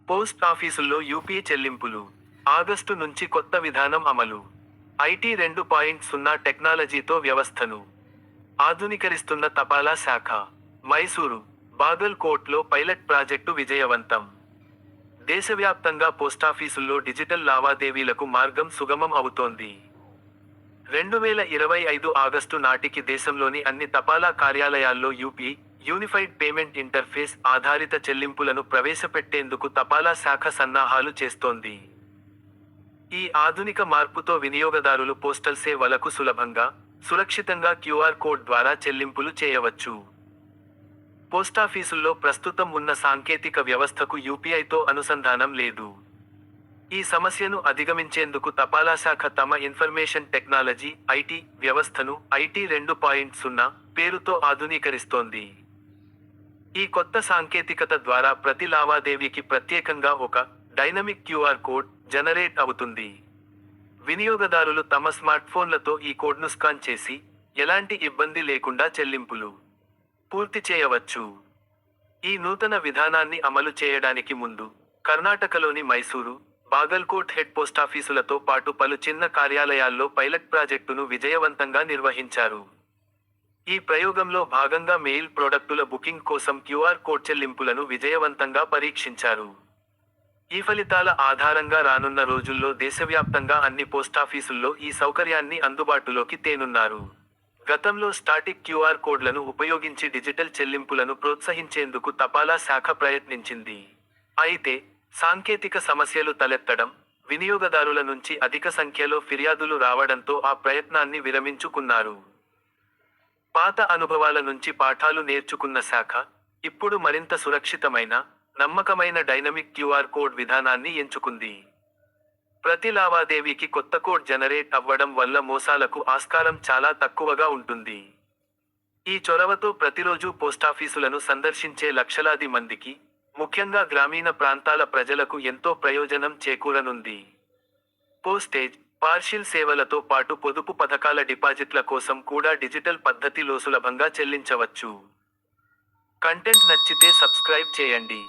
Post ఆఫీసుల్లో UPI చెల్లింపులు. August నుంచి కొత్త విధానం అమలు. ఐటీ 2.0 టెక్నాలజీతో వ్యవస్థను ఆధునీకరిస్తున్న తపాలా శాఖ. మైసూరు, బాగల్కోట్లో పైలట్ ప్రాజెక్టు విజయవంతం. దేశవ్యాప్తంగా పోస్టాఫీసుల్లో డిజిటల్ లావాదేవీలకు మార్గం సుగమం అవుతోంది. 2025 ఆగస్టు నాటికి దేశంలోని అన్ని తపాలా కార్యాలయాల్లో యూపీఐ, యూనిఫైడ్ పేమెంట్ ఇంటర్ఫేస్ ఆధారిత చెల్లింపులను ప్రవేశపెట్టేందుకు తపాలా శాఖ సన్నాహాలు చేస్తోంది. ఈ ఆధునిక మార్పుతో వినియోగదారులు పోస్టల్ సేవలకు సులభంగా, సురక్షితంగా క్యూఆర్ కోడ్ ద్వారా చెల్లింపులు చేయవచ్చు. పోస్టాఫీసుల్లో ప్రస్తుతం ఉన్న సాంకేతిక వ్యవస్థకు యూపీఐతో అనుసంధానం లేదు. ఈ సమస్యను అధిగమించేందుకు తపాలా శాఖ తమ ఇన్ఫర్మేషన్ టెక్నాలజీ ఐటీ వ్యవస్థను ఐటీ 2.0 పేరుతో ఆధునీకరిస్తోంది. ఈ కొత్త సాంకేతికత ద్వారా ప్రతి లావాదేవీకి ప్రత్యేకంగా ఒక డైనమిక్ క్యూఆర్ కోడ్ జనరేట్ అవుతుంది. వినియోగదారులు తమ స్మార్ట్ఫోన్లతో ఈ కోడ్ను స్కాన్ చేసి, ఎలాంటి ఇబ్బంది లేకుండా చెల్లింపులు పూర్తి చేయవచ్చు. ఈ నూతన విధానాన్ని అమలు చేయడానికి ముందు, కర్ణాటకలోని మైసూరు, బాగల్కోట్ హెడ్ పోస్టాఫీసులతో పాటు పలు చిన్న కార్యాలయాల్లో పైలట్ ప్రాజెక్టును విజయవంతంగా నిర్వహించారు. ఈ ప్రయోగంలో భాగంగా మెయిల్ ప్రొడక్టుల బుకింగ్ కోసం క్యూఆర్ కోడ్ చెల్లింపులను విజయవంతంగా పరీక్షించారు. ఈ ఫలితాల ఆధారంగా రానున్న రోజుల్లో దేశవ్యాప్తంగా అన్ని పోస్టాఫీసుల్లో ఈ సౌకర్యాన్ని అందుబాటులోకి తేనున్నారు. గతంలో స్టాటిక్ క్యూఆర్ కోడ్లను ఉపయోగించి డిజిటల్ చెల్లింపులను ప్రోత్సహించేందుకు తపాలా శాఖ ప్రయత్నించింది. అయితే, సాంకేతిక సమస్యలు తలెత్తడం, వినియోగదారుల నుంచి అధిక సంఖ్యలో ఫిర్యాదులు రావడంతో ఆ ప్రయత్నాన్ని విరమించుకున్నారు. పాత అనుభవాల నుంచి పాఠాలు నేర్చుకున్న శాఖ, ఇప్పుడు మరింత సురక్షితమైన, నమ్మకమైన డైనమిక్ క్యూఆర్ కోడ్ విధానాన్ని ఎంచుకుంది. ప్రతి లావాదేవీకి కొత్త కోడ్ జనరేట్ అవ్వడం వల్ల మోసాలకు ఆస్కారం చాలా తక్కువగా ఉంటుంది. ఈ చొరవతో ప్రతిరోజూ పోస్టాఫీసులను సందర్శించే లక్షలాది మందికి, ముఖ్యంగా గ్రామీణ ప్రాంతాల ప్రజలకు ఎంతో ప్రయోజనం చేకూరనుంది. పోస్టేజ్, పార్శిల్ సేవలతో పాటు పొదుపు పథకాల డిపాజిట్ల కోసం కూడా డిజిటల్ పద్ధతిలో సులభంగా చెల్లించవచ్చు. కంటెంట్ నచ్చితే సబ్స్క్రైబ్ చేయండి.